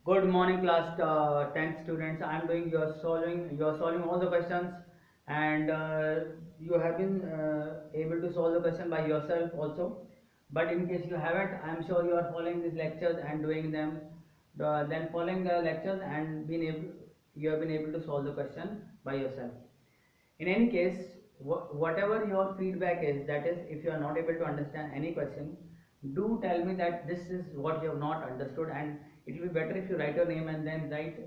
Good morning, class 10th students. I am doing you're solving all the questions, and you have been able to solve the question by yourself also. But in case you haven't, I am sure you are following these lectures and doing them. Then following the lectures and you have been able to solve the question by yourself. In any case, whatever your feedback is, that is, if you are not able to understand any question, do tell me that this is what you have not understood, and it will be better if you write your name and then write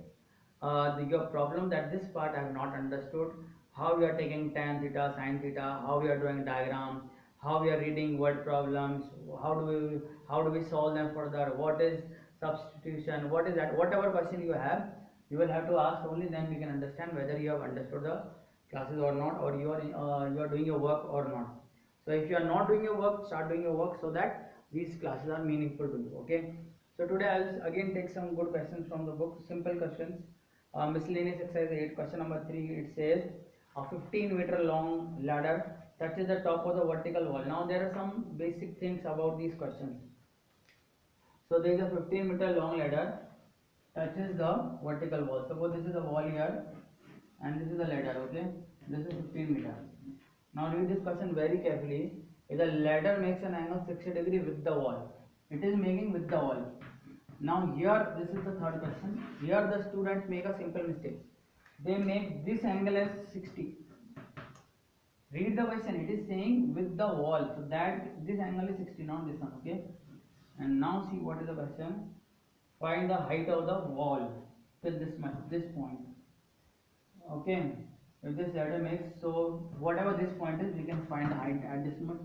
your problem, that this part I have not understood, how we are taking tan theta, sin theta, how we are doing diagram, how we are reading word problems, how do we solve them further, what is substitution, what is that, whatever question you have, you will have to ask, only then we can understand whether you have understood the classes or not, or you are doing your work or not. So if you are not doing your work, start doing your work so that these classes are meaningful to you. Okay, so today I'll again take some good questions from the book, simple questions. Miscellaneous exercise 8, question number 3. It says a 15-meter long ladder touches the top of the vertical wall. Now there are some basic things about these questions. So there is a 15-meter long ladder touches the vertical wall. Suppose this is the wall here and this is the ladder. Okay, this is 15 meter. Now read this question very carefully. If the ladder makes an angle 60 degree with the wall, it is making with the wall. Now here, this is the third question. Here the students make a simple mistake. They make this angle as 60. Read the question. It is saying with the wall, so that this angle is 60, not this one. Okay, and now see what is the question. Find the height of the wall till this much, this point. Okay, if this ladder makes, so whatever this point is, we can find the height at this much.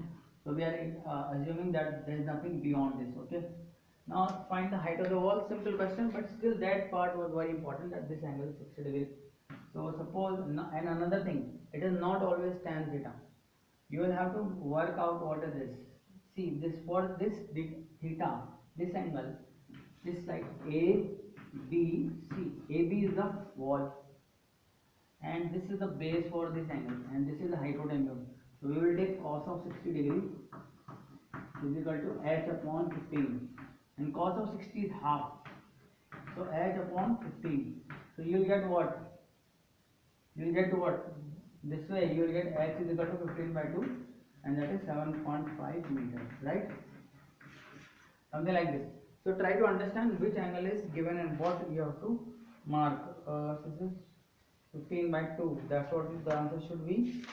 So we are assuming that there is nothing beyond this. Okay, now find the height of the wall. Simple question, but still that part was very important, that this angle is 60 degrees. So suppose, and another thing, it is not always tan theta. You will have to work out what is this. See, this, for this theta, this angle, this like A B C. AB is the wall, and this is the base for this angle, and this is the hypotenuse. So we will take cos of 60 degree is equal to h upon 15, and cos of 60 is half, so h upon 15. So you will get what? You will get what? This way you will get h is equal to 15 by 2, and that is 7.5 meters, right? Something like this. So try to understand which angle is given and what you have to mark. This is 15 by 2. That's what the answer should be.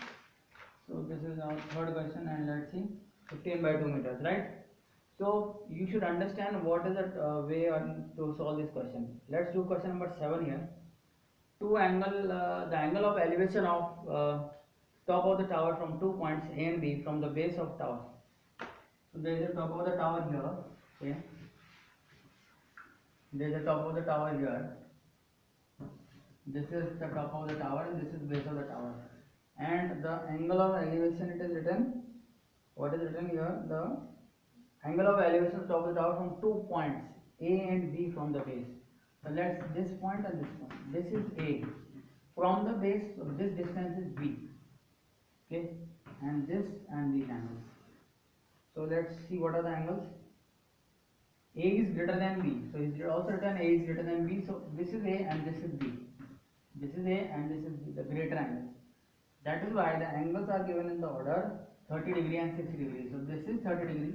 So this is our third question, and let's see, 15 by 2 meters, right? So you should understand what is the way on to solve this question. Let's do question number 7 here. The angle of elevation of top of the tower from 2 points A and B from the base of tower. So there is a top of the tower here. Okay, there is a top of the tower here. This is the top of the tower, and this is base of the tower. And the angle of elevation, it is written. What is written here? The angle of elevation of top of the tower from 2 points A and B from the base. So let's, this point and this point. This is A. From the base, so this distance is B. Okay, and this and these angles. So let's see what are the angles. A is greater than B. So it's also written A is greater than B. So this is A and this is B. This is A and this is B, the greater angles. That is why the angles are given in the order 30 degree and 60 degree. So this is 30 degree.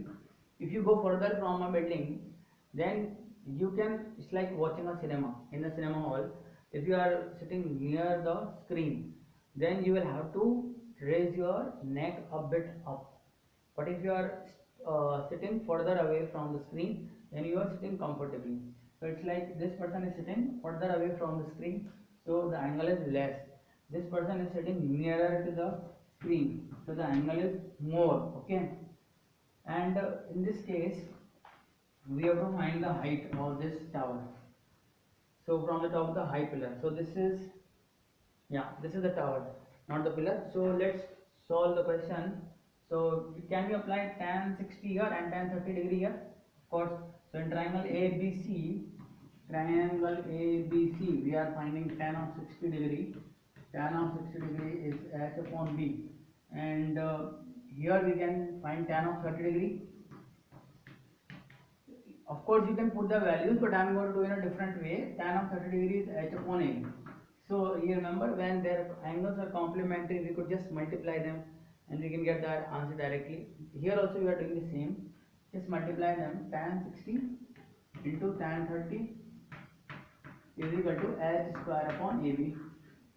If you go further from a building, then you can, it's like watching a cinema in a cinema hall. If you are sitting near the screen, then you will have to raise your neck a bit up. But if you are sitting further away from the screen, then you are sitting comfortably. So it's like this person is sitting further away from the screen, so the angle is less. This person is sitting nearer to the screen, so the angle is more. Okay, and in this case, we have to find the height of this tower. So from the top of the high pillar, so this is, yeah, this is the tower, not the pillar. So let's solve the question. So can we apply tan 60 here and tan 30 degree here? Of course. So in triangle ABC, we are finding tan of 60 degree. Tan of 60 degree is h upon b, and here we can find tan of 30 degree. Of course you can put the values, but I am going to do in a different way. Tan of 30 degrees h upon AB. So you remember, when their angles are complementary, we could just multiply them and we can get that answer directly. Here also we are doing the same. Just multiply them. Tan 60 into tan 30 is equal to h square upon AB.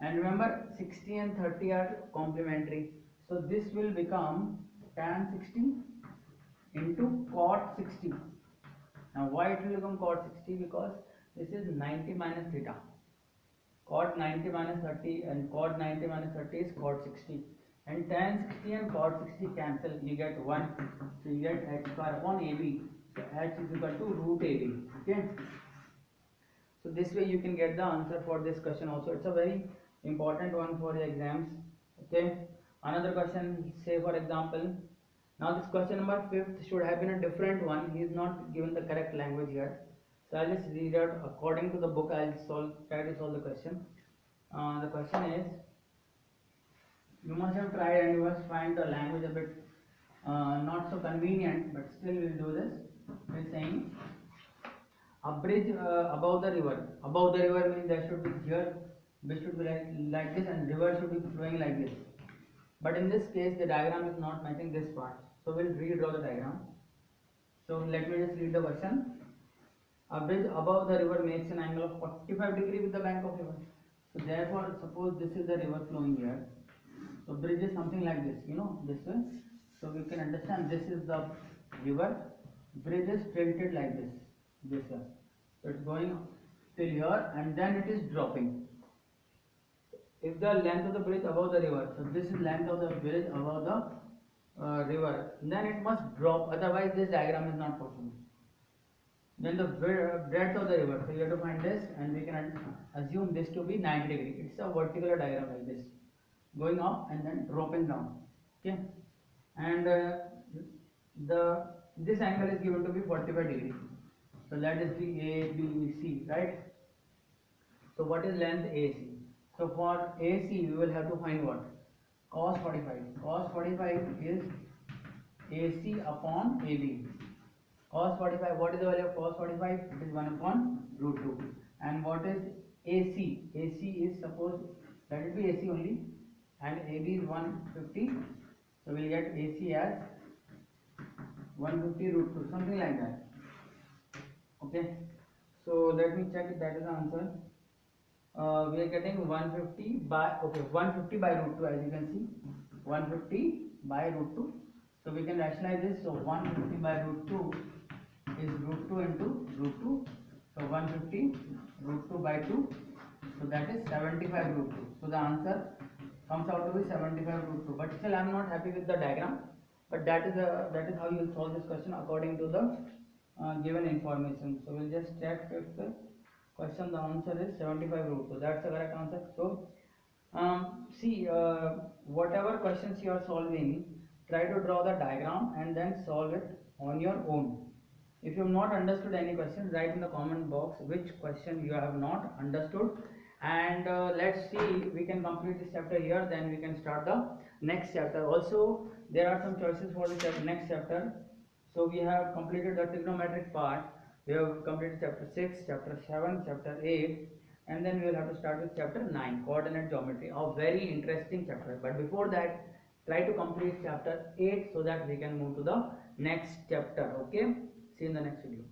And remember, 60 and 30 are complementary. So this will become tan 60 into cot 60. Now why it will become cot 60? Because this is 90 minus theta. Cot 90 minus 30 and cot 90 minus 30 is cot 60. And tan 60 and cot 60 cancel. You get 1. So you get h square upon AB. So h is equal to root AB. Okay. So this way you can get the answer for this question also. It's a very important one for the exams. Okay. Another question, say for example, now this question number 5th should have been a different one. He is not given the correct language here. So I'll just read out according to the book. I'll try to solve the question. The question is, you must have tried and you must find the language a bit not so convenient, but still we'll do this. It's saying a bridge above the river. Above the river means there should be here, this should be like this, and river should be flowing like this. But in this case, the diagram is not matching this part. So we'll redraw the diagram. So let me just read the question. A bridge above the river makes an angle of 45 degree with the bank of river. So therefore, suppose this is the river flowing here. So bridge is something like this, this way. So we can understand this is the river. Bridge is tilted like this way. So it's going till here and then it is dropping. If the length of the bridge above the river, so this is length of the bridge above the river, then it must drop, otherwise this diagram is not possible. Then the breadth of the river, so you have to find this, and we can assume this to be 90 degree. It's a vertical diagram like this, going up and then dropping down. Okay, and this angle is given to be 45 degree. So let us be ABC, right? So what is length AC? So for AC we will have to find what? Cos 45. Cos 45 is AC upon AB. Cos 45, what is the value of cos 45? It is 1 upon root 2. And what is AC? AC is, suppose, let it be AC only, and AB is 150. So we will get AC as 150 root 2, something like that. Okay. So let me check if that is the answer. We are getting 150 by 150 by root 2, as you can see, 150 by root 2. So we can rationalize this. So 150 by root 2 is root 2 into root 2. So 150 root 2 by 2. So that is 75 root 2. So the answer comes out to be 75 root 2. But still I am not happy with the diagram. But that is how you will solve this question according to the given information. So we'll just check if the question, the answer is 75 root 2. That's the correct answer. So see, whatever questions you are solving, try to draw the diagram and then solve it on your own. If you have not understood any question, write in the comment box which question you have not understood, and let's see, we can complete this chapter here, then we can start the next chapter. Also there are some choices for the next chapter. So we have completed the trigonometric part. We have completed chapter 6, chapter 7, chapter 8, and then we will have to start with chapter 9, coordinate geometry, a very interesting chapter. But before that, try to complete chapter 8 so that we can move to the next chapter. Okay, see you in the next video.